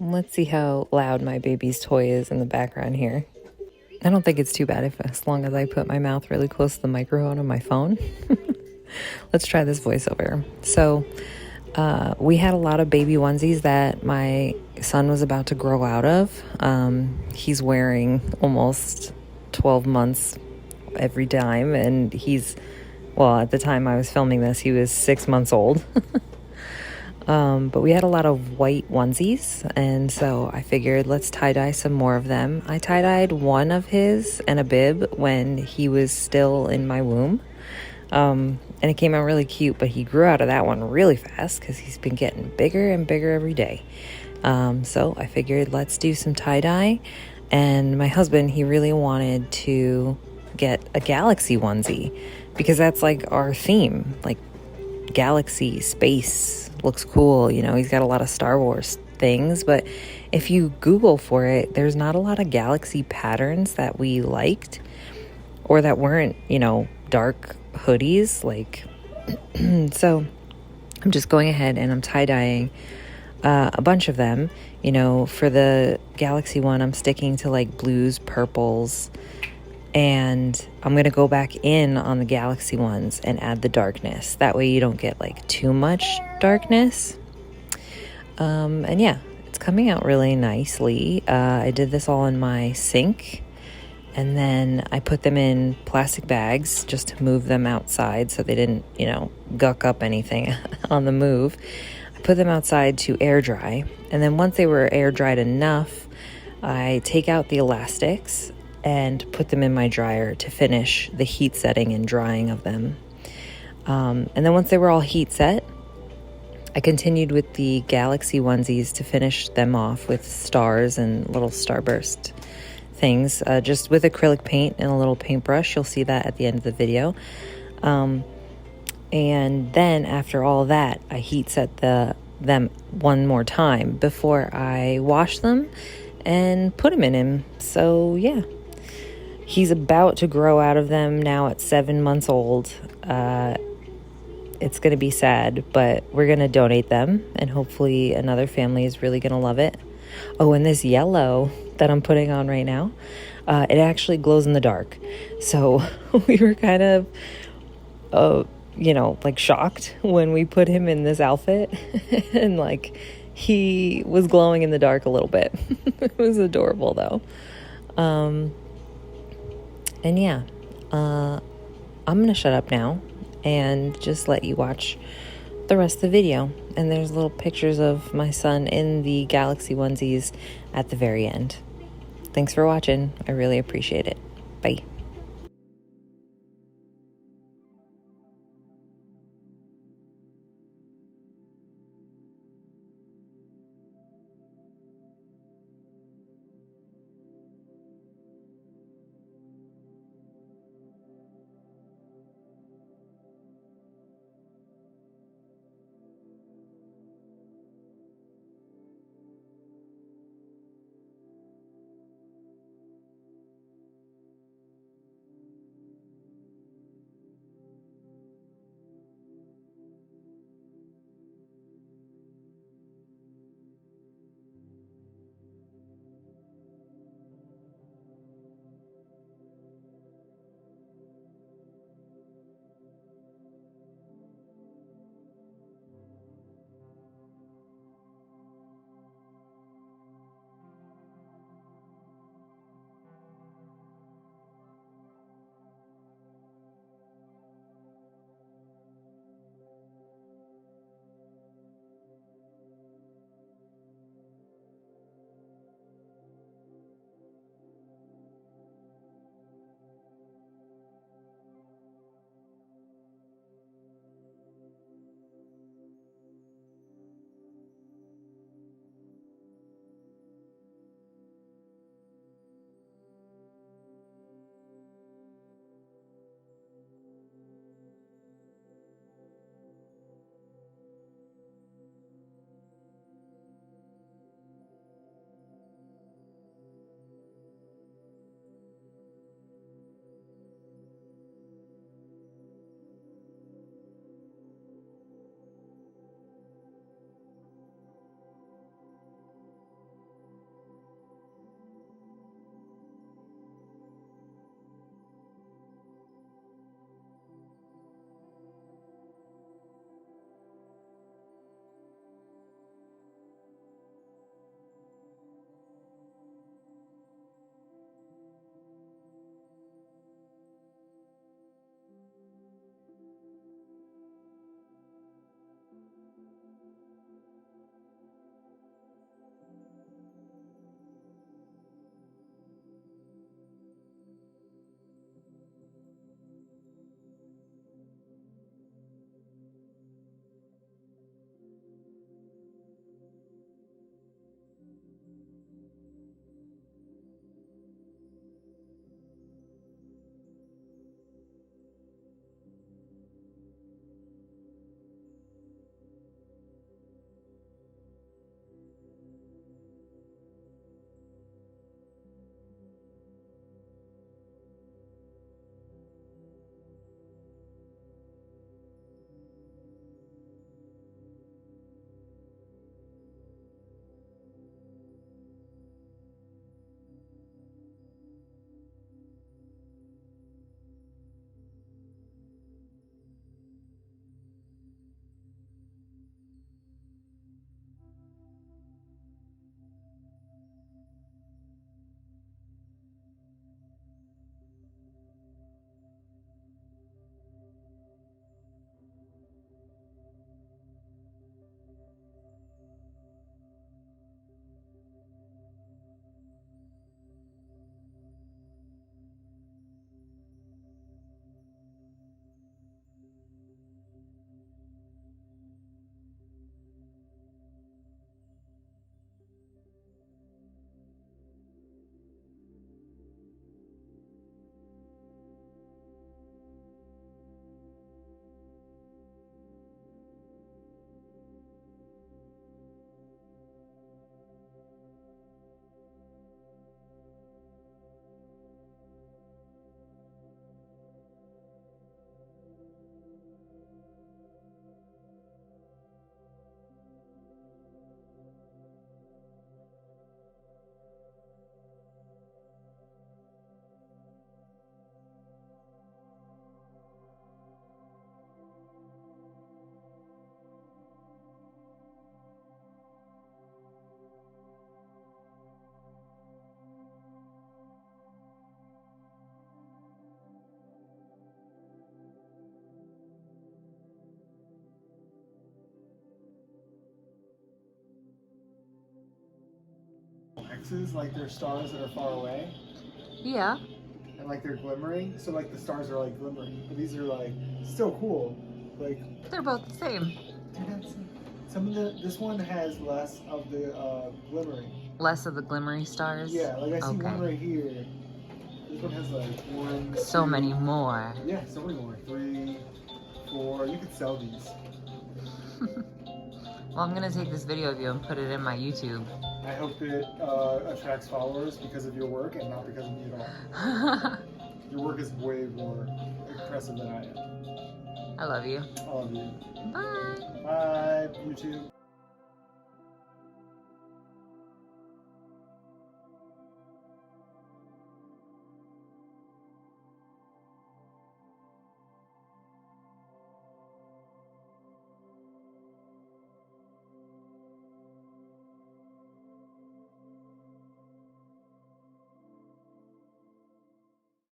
Let's see how loud my baby's toy is in the background here. I don't think it's too bad as long as I put my mouth really close to the microphone on my phone. Let's try this voiceover. So, we had a lot of baby onesies that my son was about to grow out of. He's wearing almost 12 months every time, and well, at the time I was filming this, he was 6 months old. But we had a lot of white onesies, and so I figured let's tie-dye some more of them. I tie-dyed one of his and a bib when he was still in my womb. And it came out really cute, but he grew out of that one really fast because he's been getting bigger and bigger every day. So I figured let's do some tie-dye. And my husband, he really wanted to get a galaxy onesie because that's like our theme, like galaxy, space, looks cool. He's got a lot of Star Wars things, but if you Google for it, there's not a lot of galaxy patterns that we liked or that weren't, dark hoodies. Like, so I'm just going ahead and I'm tie-dyeing a bunch of them. For the galaxy one, I'm sticking to like blues, purples, and I'm going to go back in on the galaxy ones and add the darkness. That way you don't get like too much darkness. And yeah, it's coming out really nicely. I did this all in my sink, and then I put them in plastic bags just to move them outside so they didn't, guck up anything on the move. I put them outside to air dry. And then once they were air dried enough, I take out the elastics and put them in my dryer to finish the heat setting and drying of them. And then once they were all heat set, I continued with the galaxy onesies to finish them off with stars and little starburst things, just with acrylic paint and a little paintbrush. You'll see that at the end of the video. And then after all that, I heat set them one more time before I wash them and put them in him. So yeah, he's about to grow out of them now at 7 months old. It's going to be sad, but we're going to donate them, and hopefully another family is really going to love it. Oh, and this yellow that I'm putting on right now, it actually glows in the dark. So we were kind of, like shocked when we put him in this outfit and like he was glowing in the dark a little bit. It was adorable though. And yeah, I'm going to shut up now and just let you watch the rest of the video. And there's little pictures of my son in the galaxy onesies at the very end. Thanks for watching. I really appreciate it. Bye. X's, like they're stars that are far away, Yeah. and like they're glimmering. So like the stars are like glimmering, but these are like still cool. Like They're both the same. some of this one has less of the glimmering. Less of the glimmery stars? Yeah, like I see Okay. one right here. This one has like one, So two, many more. Yeah, so many more. 3, 4. You could sell these. Well, I'm gonna take this video of you and put it in my YouTube. I hope it attracts followers because of your work and not because of me at all. Your work is way more impressive than I am. I love you. I love you. Bye. Bye, YouTube.